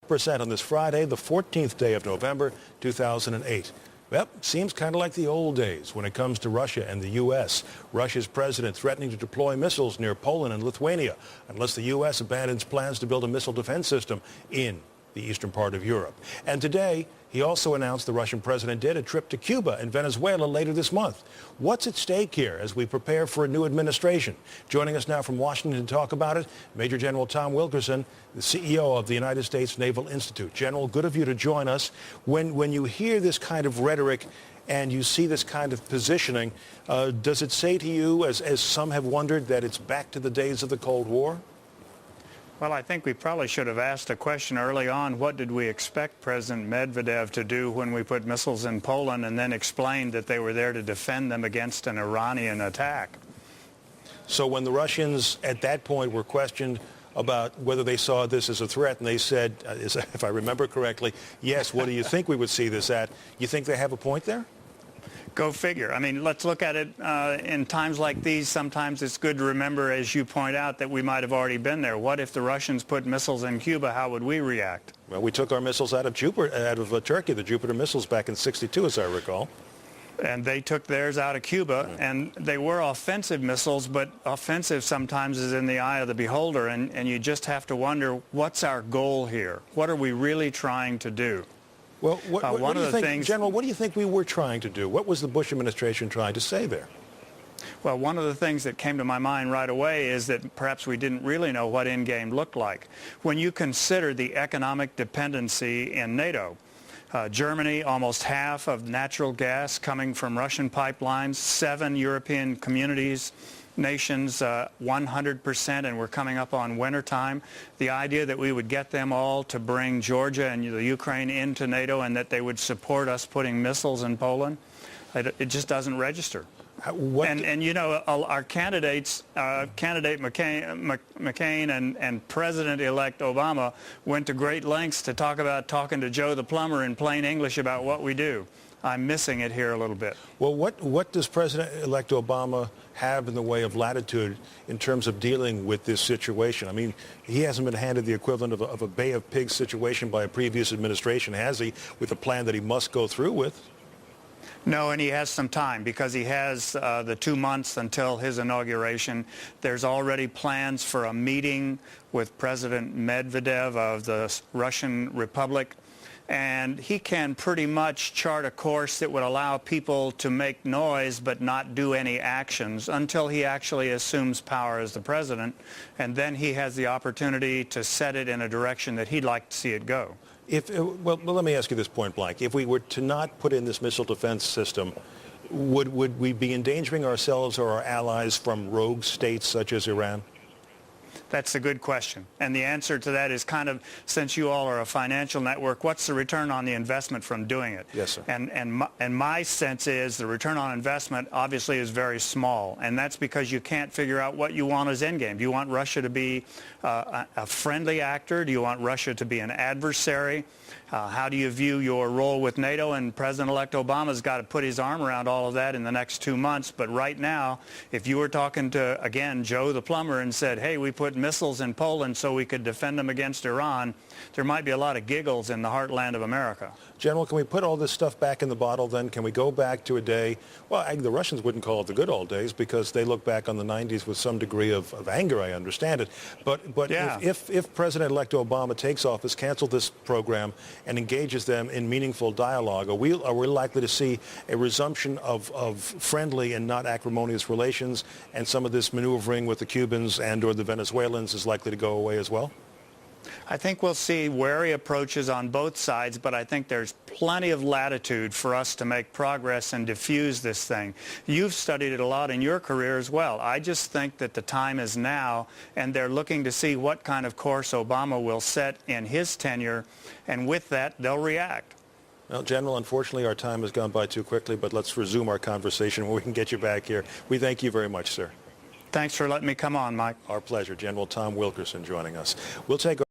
percent on this Friday, the 14th day of November, 2008. Well, seems kind of like the old days when it comes to Russia and the U.S. Russia's president threatening to deploy missiles near Poland and Lithuania unless the U.S. abandons plans to build a missile defense system in the eastern part of Europe. And today, he also announced the Russian president did a trip to Cuba and Venezuela later this month. What's at stake here as we prepare for a new administration? Joining us now from Washington to talk about it, Major General Tom Wilkerson, the CEO of the United States Naval Institute. General, good of you to join us. When you hear this kind of rhetoric and you see this kind of positioning, does it say to you, as some have wondered, that it's back to the days of the Cold War? Well, I think we probably should have asked a question early on, what did we expect President Medvedev to do when we put missiles in Poland, and then explained that they were there to defend them against an Iranian attack. So when the Russians at that point were questioned about whether they saw this as a threat, and they said, if I remember correctly, yes, what do you think we would see this at? You think they have a point there? Go figure. I mean, let's look at it in times like these. Sometimes it's good to remember, as you point out, that we might have already been there. What if the Russians put missiles in Cuba? How would we react? Well, we took our missiles out of Turkey, the Jupiter missiles, back in '62, as I recall. And they took theirs out of Cuba, and they were offensive missiles, but offensive sometimes is in the eye of the beholder, and you just have to wonder, what's our goal here? What are we really trying to do? Well, what do you think, General, what do you think we were trying to do? What was the Bush administration trying to say there? Well, one of the things that came to my mind right away is that perhaps we didn't really know what endgame looked like. When you consider the economic dependency in NATO, Germany, almost half of natural gas coming from Russian pipelines, 7 European nations, 100%, and we're coming up on wintertime. The idea that we would get them all to bring Georgia and the Ukraine into NATO and that they would support us putting missiles in Poland, it just doesn't register. And you know, our candidates, candidate McCain and President-elect Obama went to great lengths to talk about talking to Joe the plumber in plain English about what we do. I'm missing it here a little bit. Well, what does President-elect Obama have in the way of latitude in terms of dealing with this situation? I mean, he hasn't been handed the equivalent of a Bay of Pigs situation by a previous administration, has he, with a plan that he must go through with? No, and he has some time because he has the 2 months until his inauguration. There's already plans for a meeting with President Medvedev of the Russian Republic, and he can pretty much chart a course that would allow people to make noise but not do any actions until he actually assumes power as the president, and then he has the opportunity to set it in a direction that he'd like to see it go. Well, let me ask you this point blank. If we were to not put in this missile defense system, would we be endangering ourselves or our allies from rogue states such as Iran? That's a good question. And the answer to that is kind of, since you all are a financial network, what's the return on the investment from doing it? Yes, sir. And my sense is the return on investment obviously is very small. And that's because you can't figure out what you want as endgame. Do you want Russia to be a friendly actor? Do you want Russia to be an adversary? How do you view your role with NATO? And President-elect Obama's got to put his arm around all of that in the next 2 months. But right now, if you were talking to, again, Joe the plumber and said, hey, we put missiles in Poland so we could defend them against Iran, there might be a lot of giggles in the heartland of America. General, can we put all this stuff back in the bottle then? Can we go back to a day, well, the Russians wouldn't call it the good old days because they look back on the 90s with some degree of anger, I understand it. But yeah. if President-elect Obama takes office, cancels this program, and engages them in meaningful dialogue, are we likely to see a resumption of friendly and not acrimonious relations, and some of this maneuvering with the Cubans and or the Venezuelans is likely to go away as well? I think we'll see wary approaches on both sides, but I think there's plenty of latitude for us to make progress and diffuse this thing. You've studied it a lot in your career as well. I just think that the time is now, and they're looking to see what kind of course Obama will set in his tenure, and with that, they'll react. Well, General, unfortunately, our time has gone by too quickly, but let's resume our conversation when we can get you back here. We thank you very much, sir. Thanks for letting me come on, Mike. Our pleasure. General Tom Wilkerson joining us. We'll take